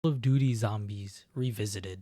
Call of Duty Zombies Revisited.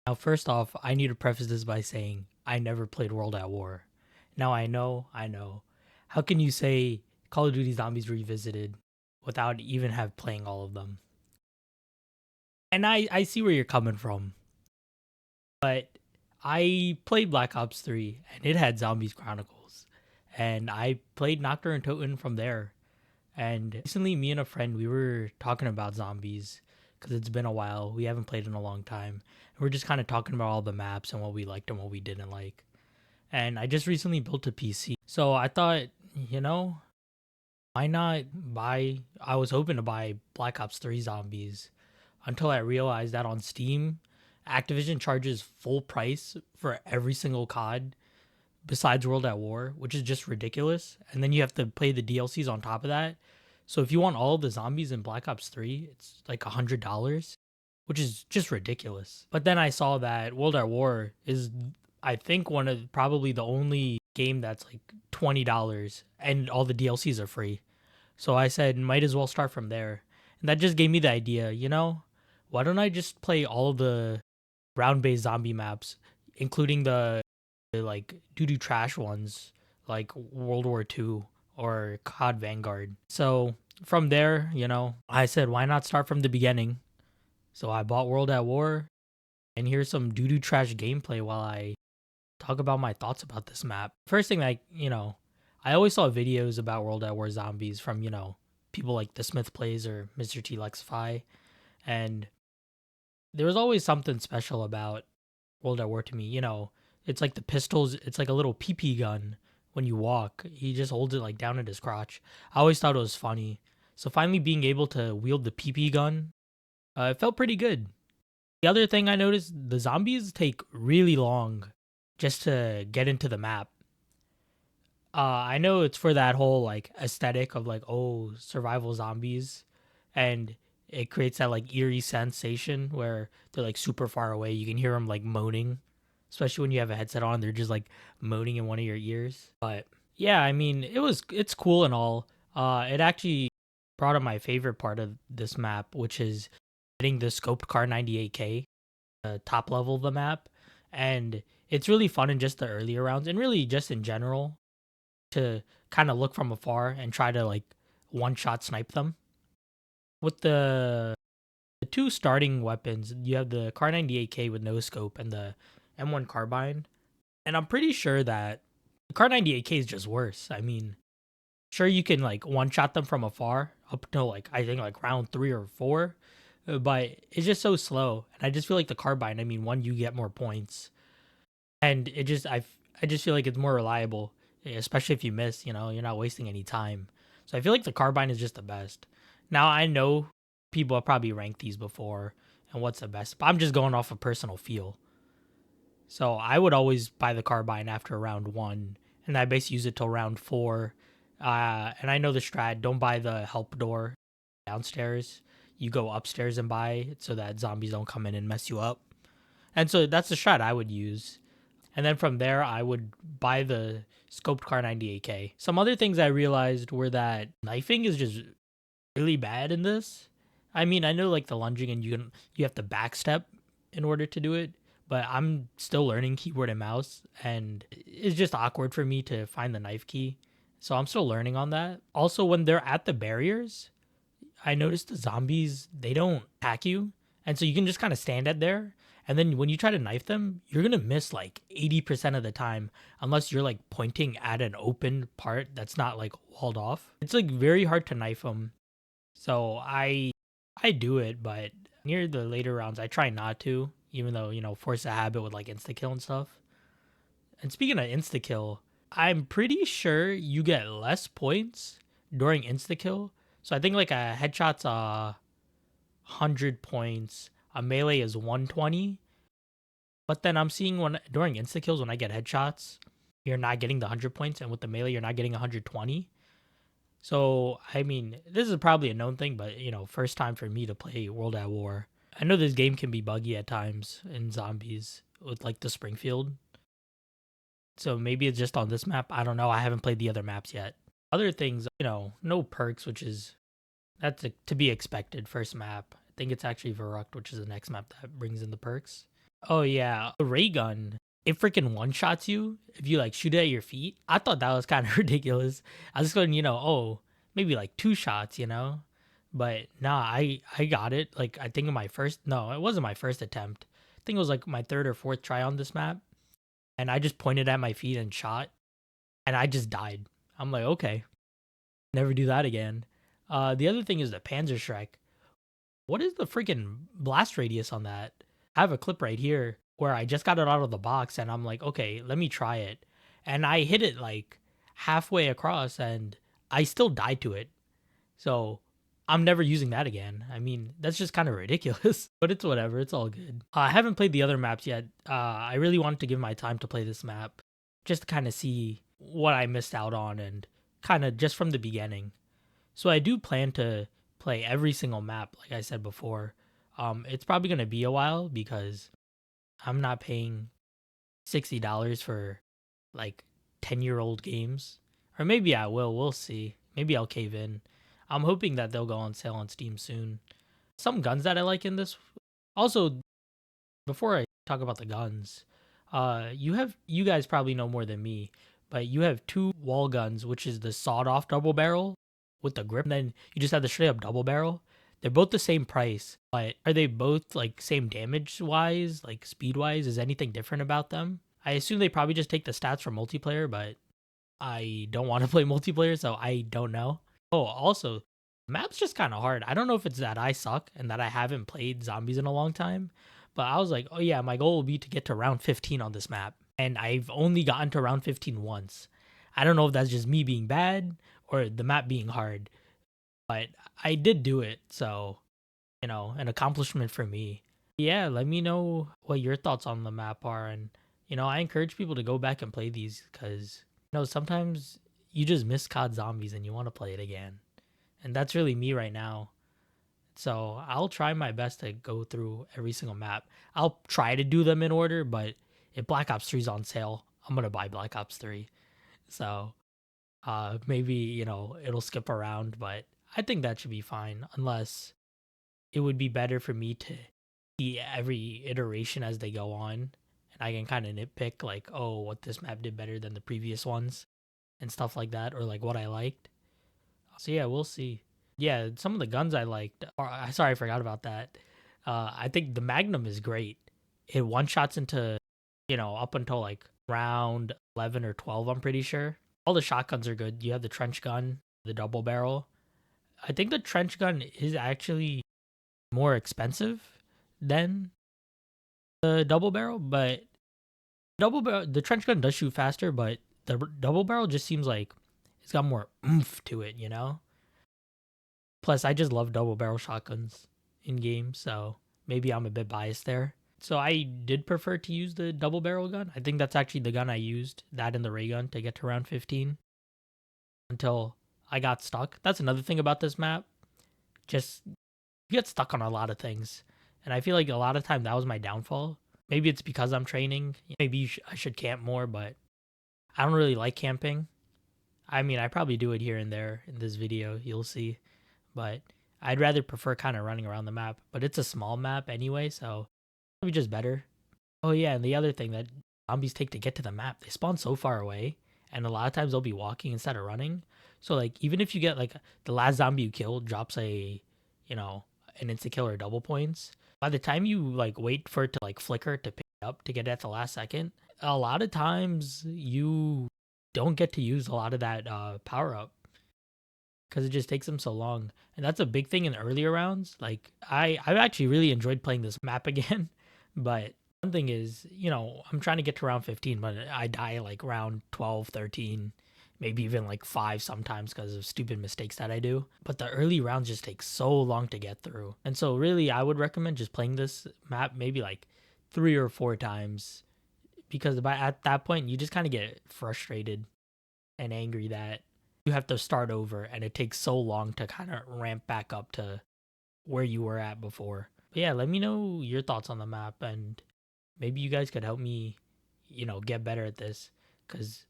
Now, first off, I need to preface this by saying I never played World at War. Now, I know. How can you say Call of Duty Zombies Revisited without even have playing all of them? And I see where you're coming from, but I played Black Ops 3 and it had Zombies Chronicles. And I played Nacht and Untoten from there. And recently, me and a friend, we were talking about zombies because it's been a while. We haven't played in a long time. And we're just kind of talking about all the maps and what we liked and what we didn't like. And I just recently built a PC. So I thought, you know, why not buy? I was hoping to buy Black Ops 3 Zombies until I realized that on Steam, Activision charges full price for every single COD besides World at War, which is just ridiculous. And then you have to play the DLCs on top of that. So if you want all of the zombies in Black Ops 3, it's like $100, which is just ridiculous. But then I saw that World at War is, I think, one of probably the only game that's like $20 and all the DLCs are free. So I said, might as well start from there. And that just gave me the idea, why don't I just play all of the round based zombie maps, including the like doo-doo trash ones like World War II or COD Vanguard. So from there, I said, why not start from the beginning? So I bought World at War, and here's some doo-doo trash gameplay while I talk about my thoughts about this map. First thing, I always saw videos about World at War zombies from, people like The Smith Plays or Mr. T Lexify, and there was always something special about World at War to me. It's like the pistols. It's like a little PP gun when you walk. He just holds it like down at his crotch. I always thought it was funny. So finally being able to wield the PP gun, it felt pretty good. The other thing I noticed, the zombies take really long just to get into the map. I know it's for that whole like aesthetic of like, oh, survival zombies, and it creates that like eerie sensation where they're like super far away. You can hear them like moaning, especially when you have a headset on. They're just like moaning in one of your ears. But yeah, I mean, it's cool and all. It actually brought up my favorite part of this map, which is getting the scoped car 98K, the top level of the map, and it's really fun in just the earlier rounds and really just in general to kind of look from afar and try to like one shot snipe them. With the two starting weapons, you have the Kar 98K with no scope and the M1 carbine. And I'm pretty sure that the Kar 98K is just worse. I mean, sure you can like one shot them from afar up until like I think like round 3 or 4, but it's just so slow. And I just feel like the carbine, I mean, one, you get more points, and I just feel like it's more reliable, especially if you miss. You're not wasting any time. So I feel like the carbine is just the best. Now I know people have probably ranked these before and what's the best, but I'm just going off of personal feel. So I would always buy the carbine after round 1, and I basically use it till round 4. And I know the strat: don't buy the help door downstairs. You go upstairs and buy it so that zombies don't come in and mess you up. And so that's the strat I would use. And then from there, I would buy the scoped car 98K. Some other things I realized were that knifing is just really bad in this. I mean, I know like the lunging and you have to backstep in order to do it, but I'm still learning keyboard and mouse, and it's just awkward for me to find the knife key. So I'm still learning on that. Also, when they're at the barriers, I noticed the zombies, they don't attack you. And so you can just kind of stand at there. And then when you try to knife them, you're going to miss like 80% of the time unless you're like pointing at an open part that's not like walled off. It's like very hard to knife them. So I do it, but near the later rounds I try not to, even though, force a habit with like insta kill and stuff. And speaking of insta kill, I'm pretty sure you get less points during insta kill. So I think like a headshot's 100 points, a melee is 120. But then I'm seeing when during insta kills when I get headshots, you're not getting the 100 points, and with the melee you're not getting 120. So I mean, this is probably a known thing, but first time for me to play World at War. I know this game can be buggy at times in zombies with like the Springfield. So maybe it's just on this map. I don't know. I haven't played the other maps yet. Other things, no perks, which is to be expected. First map, think it's actually Verrucht, which is the next map that brings in the perks. Oh yeah, the ray gun. It freaking one shots you if you like shoot it at your feet. I thought that was kind of ridiculous. I was going, oh, maybe like 2 shots. But nah, I got it. Like I think in my first, no, it wasn't my first attempt. I think it was like my third or fourth try on this map, and I just pointed at my feet and shot, and I just died. I'm like, okay, never do that again. The other thing is the Panzer Shrek. What is the freaking blast radius on that? I have a clip right here where I just got it out of the box and I'm like, okay, let me try it. And I hit it like halfway across and I still died to it. So I'm never using that again. I mean, that's just kind of ridiculous, but it's whatever. It's all good. I haven't played the other maps yet. I really wanted to give my time to play this map just to kind of see what I missed out on and kind of just from the beginning. So I do plan to play every single map, like I said before. It's probably gonna be a while because I'm not paying $60 for like 10-year-old games. Or maybe I will. We'll see. Maybe I'll cave in. I'm hoping that they'll go on sale on Steam soon. Some guns that I like in this. Also, before I talk about the guns, you guys probably know more than me, but you have two wall guns, which is the sawed off double barrel with the grip, and then you just have the straight up double barrel. They're both the same price, but are they both like same damage wise, like speed wise? Is anything different about them? I assume they probably just take the stats from multiplayer, but I don't want to play multiplayer, so I don't know. Oh, also, map's just kind of hard. I don't know if it's that I suck and that I haven't played zombies in a long time, but I was like, oh yeah, my goal will be to get to round 15 on this map. And I've only gotten to round 15 once. I don't know if that's just me being bad or the map being hard, but I did do it. So, an accomplishment for me. Yeah, let me know what your thoughts on the map are. And, I encourage people to go back and play these because, sometimes you just miss COD Zombies and you want to play it again. And that's really me right now. So I'll try my best to go through every single map. I'll try to do them in order, but if Black Ops 3 is on sale, I'm gonna buy Black Ops 3. So maybe, it'll skip around, but I think that should be fine. Unless it would be better for me to see every iteration as they go on. And I can kind of nitpick like, oh, what this map did better than the previous ones and stuff like that, or like what I liked. So yeah, we'll see. Yeah, some of the guns I liked. Or, sorry, I forgot about that. I think the Magnum is great. It one shots into, up until like round 11 or 12. I'm pretty sure. All the shotguns are good. You have the trench gun, the double barrel. I think the trench gun is actually more expensive than the double barrel, but the trench gun does shoot faster, but the double barrel just seems like it's got more oomph to it. Plus, I just love double barrel shotguns in games, so maybe I'm a bit biased there. So I did prefer to use the double barrel gun. I think that's actually the gun I used, that and the ray gun, to get to round 15 until I got stuck. That's another thing about this map. Just you get stuck on a lot of things. And I feel like a lot of time that was my downfall. Maybe it's because I'm training. Maybe I should camp more, but I don't really like camping. I mean, I probably do it here and there in this video. You'll see. But I'd rather prefer kind of running around the map. But it's a small map anyway, so probably just better. Oh yeah, and the other thing that zombies take to get to the map, they spawn so far away, and a lot of times they'll be walking instead of running. So like even if you get like the last zombie you killed drops an insta kill or double points, by the time you like wait for it to like flicker to pick it up to get it at the last second, a lot of times you don't get to use a lot of that power up because it just takes them so long. And that's a big thing in the earlier rounds. Like I've actually really enjoyed playing this map again. But one thing is, I'm trying to get to round 15, but I die like round 12, 13, maybe even like 5 sometimes because of stupid mistakes that I do. But the early rounds just take so long to get through. And so really I would recommend just playing this map maybe like 3 or 4 times because at that point you just kind of get frustrated and angry that you have to start over and it takes so long to kind of ramp back up to where you were at before. But yeah, let me know your thoughts on the map and maybe you guys could help me, get better at this cuz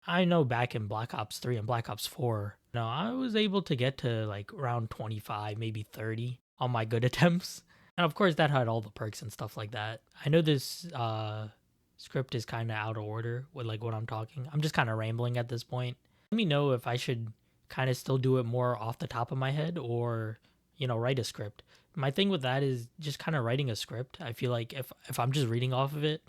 I know back in Black Ops 3 and Black Ops 4, I was able to get to like round 25, maybe 30 on my good attempts. And of course, that had all the perks and stuff like that. I know this script is kind of out of order with like what I'm talking. I'm just kind of rambling at this point. Let me know if I should kind of still do it more off the top of my head or, write a script. My thing with that is just kind of writing a script. I feel like if I'm just reading off of it,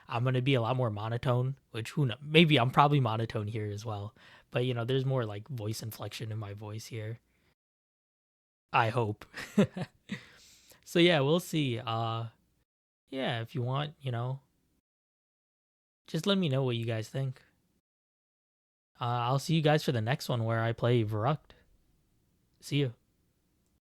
I'm gonna be a lot more monotone. Which who knows? Maybe I'm probably monotone here as well. But there's more like voice inflection in my voice here. I hope. So yeah, we'll see. Yeah, if you want, just let me know what you guys think. I'll see you guys for the next one where I play Verrucht. See you.